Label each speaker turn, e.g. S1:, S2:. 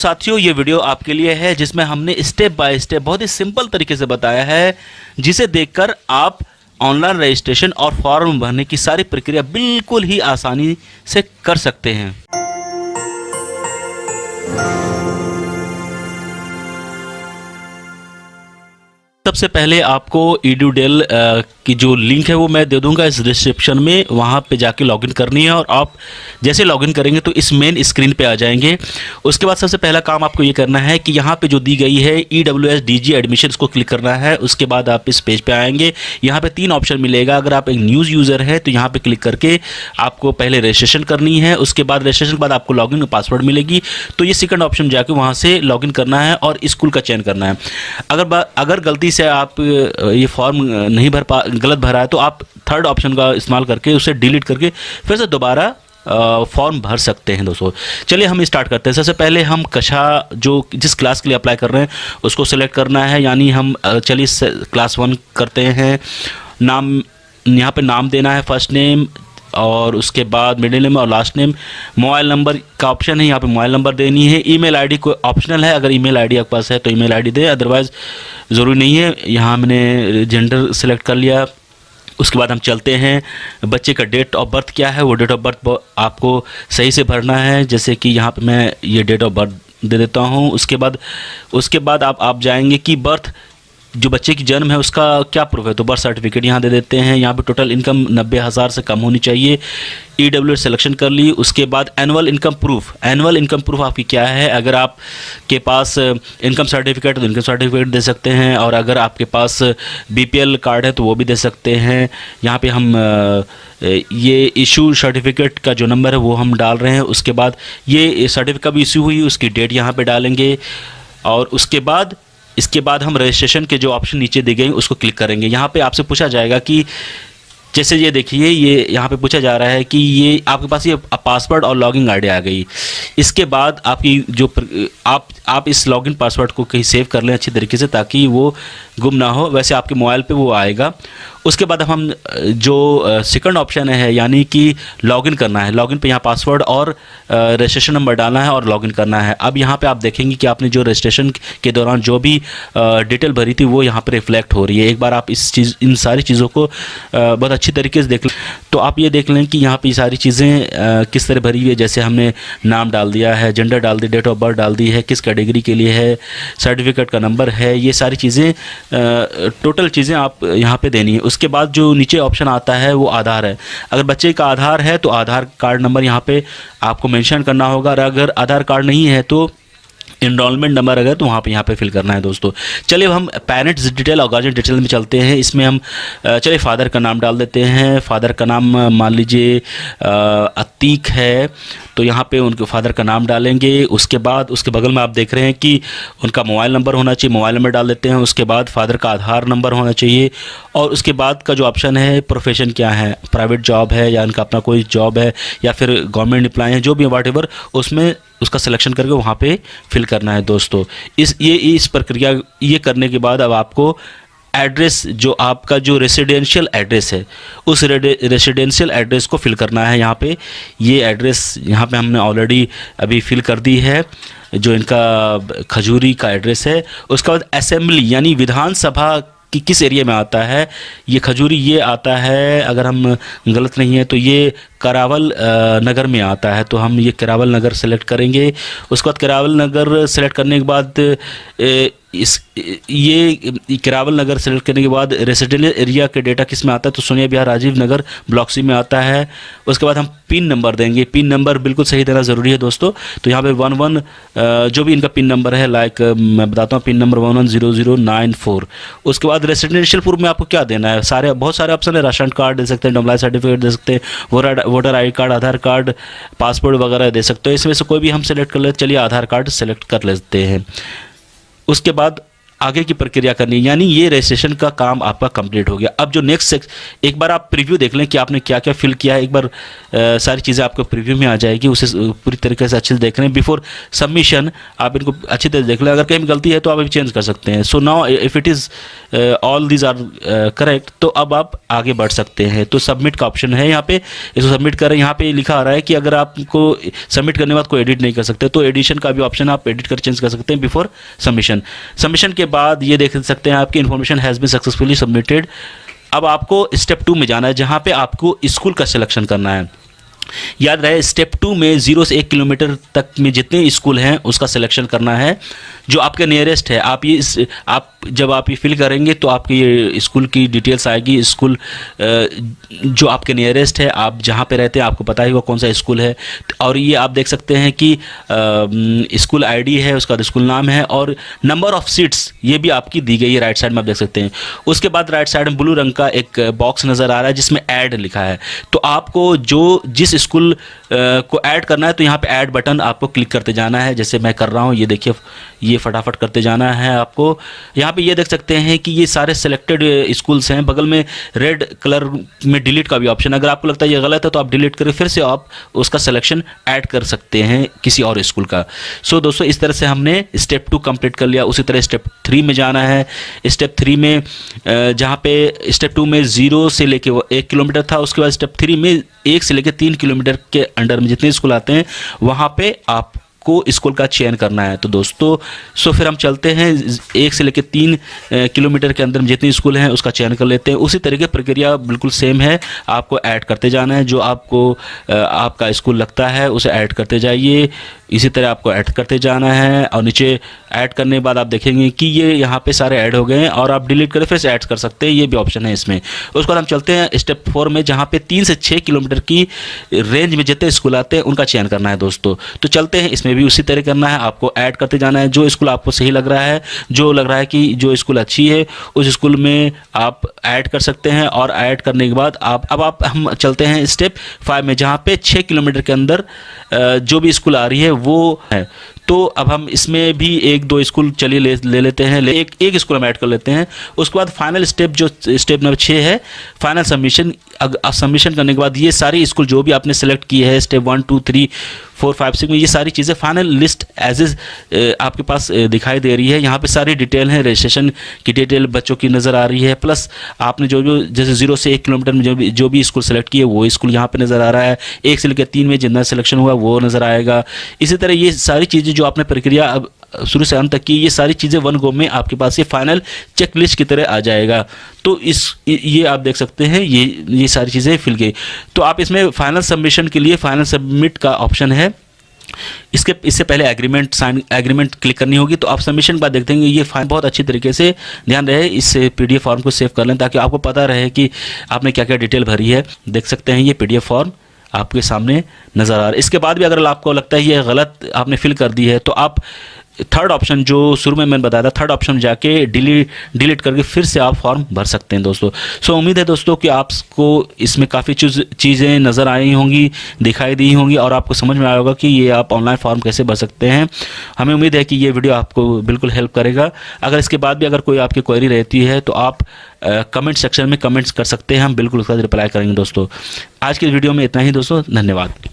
S1: साथियों, ये वीडियो आपके लिए है जिसमें हमने स्टेप बाय स्टेप बहुत ही सिंपल तरीके से बताया है, जिसे देखकर आप ऑनलाइन रजिस्ट्रेशन और फॉर्म भरने की सारी प्रक्रिया बिल्कुल ही आसानी से कर सकते हैं। सबसे पहले आपको EduDel की जो लिंक है वो मैं दे दूंगा इस डिस्क्रिप्शन में, वहाँ पे जाके लॉगिन करनी है और आप जैसे लॉगिन करेंगे तो इस मेन स्क्रीन पे आ जाएंगे। उसके बाद सबसे पहला काम आपको ये करना है कि यहाँ पे जो दी गई है EWS DG एडमिशन, इसको क्लिक करना है। उसके बाद आप इस पेज पे आएंगे, यहाँ पे 3 ऑप्शन मिलेगा। अगर आप एक न्यूज़ यूज़र है तो यहाँ पे क्लिक करके आपको पहले रजिस्ट्रेशन करनी है। उसके बाद रजिस्ट्रेशन के बाद आपको लॉगिन पासवर्ड मिलेगी, तो ये सेकंड ऑप्शन जाके वहाँ से लॉगिन करना है और स्कूल का चयन करना है। अगर गलती से आप ये फॉर्म नहीं गलत भरा है तो आप थर्ड ऑप्शन का इस्तेमाल करके उसे डिलीट करके फिर से दोबारा फॉर्म भर सकते हैं। दोस्तों चलिए हम स्टार्ट करते हैं। सबसे पहले हम कक्षा जो जिस क्लास के लिए अप्लाई कर रहे हैं उसको सेलेक्ट करना है, यानी हम चलिए क्लास 1 करते हैं। नाम यहाँ पे नाम देना है, फर्स्ट नेम और उसके बाद मिडिल नेम और लास्ट नेम। मोबाइल नंबर का ऑप्शन है, यहाँ पे मोबाइल नंबर देनी है। ईमेल आईडी को ऑप्शनल है, अगर ईमेल आईडी आपके पास है तो ईमेल आईडी दे, अदरवाइज़ ज़रूरी नहीं है। यहाँ मैंने जेंडर सेलेक्ट कर लिया। उसके बाद हम चलते हैं, बच्चे का डेट ऑफ बर्थ क्या है वो डेट ऑफ बर्थ आपको सही से भरना है, जैसे कि यहाँ पे मैं ये डेट ऑफ बर्थ दे देता हूँ। उसके बाद आप जाएंगे कि बर्थ जो बच्चे की जन्म है उसका क्या प्रूफ है, तो बर्थ सर्टिफिकेट यहाँ दे देते हैं। यहाँ पे टोटल इनकम 90,000 से कम होनी चाहिए। EWS सिलेक्शन कर ली। उसके बाद एनुअल इनकम प्रूफ आपकी क्या है। अगर आपके पास इनकम सर्टिफिकेट तो इनकम सर्टिफिकेट दे सकते हैं, और अगर आपके पास BPL कार्ड है तो वो भी दे सकते हैं। यहाँ पे हम ये इशू सर्टिफिकेट का जो नंबर है वो हम डाल रहे हैं। उसके बाद ये सर्टिफिकेट कब इशू हुई उसकी डेट यहाँ पे डालेंगे, और इसके बाद हम रजिस्ट्रेशन के जो ऑप्शन नीचे दिए गए उसको क्लिक करेंगे। यहाँ पे आपसे पूछा जाएगा कि जैसे ये देखिए, ये यहाँ पे पूछा जा रहा है कि ये आपके पास ये पासवर्ड और लॉगिन आईडी आ गई। इसके बाद आपकी जो आप इस लॉगिन पासवर्ड को कहीं सेव कर लें अच्छी तरीके से, ताकि वो गुम ना हो। वैसे आपके मोबाइल पे वो आएगा। उसके बाद हम जो सेकंड ऑप्शन है, यानी कि लॉगिन करना है। लॉगिन पे यहाँ पासवर्ड और रजिस्ट्रेशन नंबर डालना है और लॉगिन करना है। अब यहाँ पे आप देखेंगे कि आपने जो रजिस्ट्रेशन के दौरान जो भी डिटेल भरी थी वो यहाँ पर रिफ्लेक्ट हो रही है। एक बार आप इन सारी चीज़ों को बहुत अच्छी तरीके से देख लें तो आप ये देख लें कि यहाँ पे सारी चीज़ें किस तरह भरी हुई है। जैसे हमने नाम डाल दिया है, जेंडर डाल दी, डेट ऑफ बर्थ डाल दी है, किस कैटेगरी के लिए है, सर्टिफिकेट का नंबर है, ये सारी चीज़ें टोटल चीज़ें आप यहाँ पे देनी है। उसके बाद जो नीचे ऑप्शन आता है वो आधार है। अगर बच्चे का आधार है तो आधार कार्ड नंबर यहाँ पे आपको मेंशन करना होगा, और अगर आधार कार्ड नहीं है तो इनरोलमेंट नंबर अगर तो वहाँ पे फिल करना है। दोस्तों चलिए हम पेरेंट्स डिटेल और गार्जियन डिटेल में चलते हैं। इसमें हम चलिए फादर का नाम डाल देते हैं। फादर का नाम मान लीजिए अतीक है, तो यहाँ पे उनके फादर का नाम डालेंगे। उसके बाद उसके बगल में आप देख रहे हैं कि उनका मोबाइल नंबर होना चाहिए, मोबाइल नंबर डाल देते हैं। उसके बाद फादर का आधार नंबर होना चाहिए, और उसके बाद का जो ऑप्शन है प्रोफेशन क्या है, प्राइवेट जॉब है या उनका अपना कोई जॉब है या फिर गवर्नमेंट एम्प्लॉय है, जो भी वाट एवर, उसमें उसका सिलेक्शन करके वहाँ पे फिल करना है। दोस्तों इस प्रक्रिया ये करने के बाद अब आपको एड्रेस, जो आपका जो रेसिडेंशियल एड्रेस है उस रेसिडेंशियल एड्रेस को फिल करना है। यहाँ पे ये एड्रेस यहाँ पे हमने ऑलरेडी अभी फिल कर दी है, जो इनका खजूरी का एड्रेस है। उसके बाद असेंबली यानी विधानसभा कि किस एरिया में आता है, ये खजूरी ये आता है, अगर हम गलत नहीं है तो ये करावल नगर में आता है, तो हम ये करावल नगर सेलेक्ट करेंगे। उसके बाद करावल नगर सेलेक्ट करने के बाद ये करावल नगर सेलेक्ट करने के बाद रेसिडेंशियल एरिया के डेटा किस में आता है, तो सोनिया विहार राजीव नगर ब्लॉक सी में आता है। उसके बाद हम पिन नंबर देंगे। पिन नंबर बिल्कुल सही देना ज़रूरी है दोस्तों। तो यहाँ पे 11 जो भी इनका पिन नंबर है, लाइक मैं बताता हूँ, पिन नंबर 110094। उसके बाद रेसिडेंशियल प्रूफ में आपको क्या देना है, बहुत सारे ऑप्शन है। राशन कार्ड दे सकते हैं, डोमिसाइल सर्टिफिकेट दे सकते हैं, voter I card, Aadhaar card, passport वगैरह दे सकते हो। इसमें से कोई भी हम सेलेक्ट कर लेते। चलिए आधार कार्ड सेलेक्ट कर लेते हैं। उसके बाद आगे की प्रक्रिया करनी है, यानी ये रजिस्ट्रेशन का काम आपका कंप्लीट हो गया। अब जो नेक्स्ट एक बार आप प्रीव्यू देख लें कि आपने क्या क्या फिल किया है, एक बार सारी चीज़ें आपको प्रीव्यू में आ जाएगी, उसे पूरी तरीके से अच्छे से देख लें। बिफोर सबमिशन आप इनको अच्छी तरह देख लें, अगर कहीं गलती है तो आप अभी चेंज कर सकते हैं। So now if it is all these are correct, तो अब आप आगे बढ़ सकते हैं। तो सबमिट का ऑप्शन है यहाँ पे, इसको सबमिट करें। यहाँ पे लिखा आ रहा है कि अगर आपको सबमिट करने के बाद कोई एडिट नहीं कर सकते, तो एडिशन का भी ऑप्शन आप एडिट कर चेंज कर सकते हैं बिफोर सबमिशन। सबमिशन के बाद ये देख सकते हैं आपकी information has been successfully submitted. अब आपको स्टेप 2 में जाना है, जहाँ पे आपको स्कूल का सिलेक्शन करना है। याद रहे स्टेप 2 में 0 से 1 किलोमीटर तक में जितने स्कूल हैं उसका सिलेक्शन करना है, जो आपके नियरेस्ट है। आप ये जब आप ये फिल करेंगे तो आपकी ये स्कूल की डिटेल्स आएगी, स्कूल जो आपके नियरेस्ट है, आप जहाँ पे रहते हैं आपको पता ही वो कौन सा स्कूल है। और ये आप देख सकते हैं कि स्कूल आईडी है, उसका स्कूल नाम है और नंबर ऑफ़ सीट्स ये भी आपकी दी गई है, राइट साइड में आप देख सकते हैं। उसके बाद राइट साइड में ब्लू रंग का एक बॉक्स नज़र आ रहा है जिसमें ऐड लिखा है। तो आपको जिस स्कूल को ऐड करना है तो यहाँ पे ऐड बटन आपको क्लिक करते जाना है, जैसे मैं कर रहा हूँ। ये देखिए, ये फटाफट करते जाना है आपको। यहाँ पे ये देख सकते हैं कि ये सारे सिलेक्टेड स्कूल्स हैं। बगल में रेड कलर में डिलीट का भी ऑप्शन, अगर आपको लगता है ये गलत है तो आप डिलीट करें, फिर से आप उसका सिलेक्शन ऐड कर सकते हैं किसी और स्कूल का। सो दोस्तों, इस तरह से हमने स्टेप 2 कंप्लीट कर लिया। उसी तरह स्टेप 3 में जाना है। स्टेप 3 में जहाँ पे स्टेप 2 में 0 से लेके 1 किलोमीटर था, उसके बाद स्टेप 3 में 1 से लेके 3 किलोमीटर के अंडर में जितने स्कूल आते हैं वहाँ पे आपको स्कूल का चयन करना है। तो दोस्तों, सो फिर हम चलते हैं 1 से लेकर 3 किलोमीटर के अंदर में जितने स्कूल हैं उसका चयन कर लेते हैं। उसी तरीके प्रक्रिया बिल्कुल सेम है, आपको ऐड करते जाना है। जो आपको आपका स्कूल लगता है उसे ऐड करते जाइए, इसी तरह आपको ऐड करते जाना है। और नीचे ऐड करने के बाद आप देखेंगे कि ये यहाँ पे सारे ऐड हो गए हैं और आप डिलीट करें फिर से ऐड कर सकते हैं, ये भी ऑप्शन है इसमें। उसके बाद हम चलते हैं स्टेप 4 में, जहाँ पे 3 से 6 किलोमीटर की रेंज में जितने स्कूल आते हैं उनका चयन करना है दोस्तों। तो चलते हैं, इसमें भी उसी तरह करना है, आपको ऐड करते जाना है। जो स्कूल आपको सही लग रहा है, जो लग रहा है कि जो स्कूल अच्छी है, उस स्कूल में आप ऐड कर सकते हैं। और ऐड करने के बाद हम चलते हैं स्टेप 5 में, जहाँ पे 6 किलोमीटर के अंदर जो भी स्कूल आ रही है वो है। तो अब हम इसमें भी 1-2 स्कूल चलिए ले लेते हैं, एक स्कूल हम ऐड कर लेते हैं। उसके बाद फाइनल स्टेप जो स्टेप नंबर 6 है, फाइनल सबमिशन। सबमिशन करने के बाद ये सारी स्कूल जो भी आपने सेलेक्ट की है स्टेप 1, 2, 3, 4, 5, 6 में, ये सारी चीज़ें फाइनल लिस्ट एज इज आपके पास दिखाई दे रही है। यहाँ पे सारी डिटेल है, रजिस्ट्रेशन की डिटेल बच्चों की नज़र आ रही है, प्लस आपने जो जैसे 0 से 1 किलोमीटर में जो भी स्कूल सेलेक्ट किए वो स्कूल यहाँ पे नज़र आ रहा है। 1 से लेकर 3 में जितना सिलेक्शन हुआ वो नज़र आएगा। इसी तरह ये सारी चीज़ें जो आपने प्रक्रिया अब शुरू से अंत तक की, ये सारी चीज़ें वन गो में आपके पास ये फाइनल चेक लिस्ट की तरह आ जाएगा। तो ये आप देख सकते हैं, ये सारी चीज़ें फिल गई। तो आप इसमें फाइनल सबमिशन के लिए फाइनल सबमिट का ऑप्शन है, इससे पहले एग्रीमेंट क्लिक करनी होगी। तो आप सबमिशन के बाद देखते हैं ये फाइल बहुत अच्छी तरीके से ध्यान रहे इस PDF फॉर्म को सेव कर लें, ताकि आपको पता रहे कि आपने क्या क्या डिटेल भरी है। देख सकते हैं ये PDF फॉर्म आपके सामने नज़र आ रहा है। इसके बाद भी अगर आपको लगता है ये गलत आपने फिल कर दी है, तो आप थर्ड ऑप्शन जो शुरू में मैंने बताया था, थर्ड ऑप्शन जाके डिलीट करके फिर से आप फॉर्म भर सकते हैं दोस्तों। सो उम्मीद है दोस्तों कि आपको इसमें काफ़ी चीज़ें नज़र आई होंगी, दिखाई दी होंगी और आपको समझ में आया होगा कि ये आप ऑनलाइन फॉर्म कैसे भर सकते हैं। हमें उम्मीद है कि ये वीडियो आपको बिल्कुल हेल्प करेगा। अगर इसके बाद भी अगर कोई आपकी क्वेरी रहती है तो आप कमेंट सेक्शन में कमेंट्स कर सकते हैं, हम बिल्कुल उसका रिप्लाई करेंगे दोस्तों। आज की वीडियो में इतना ही दोस्तों, धन्यवाद।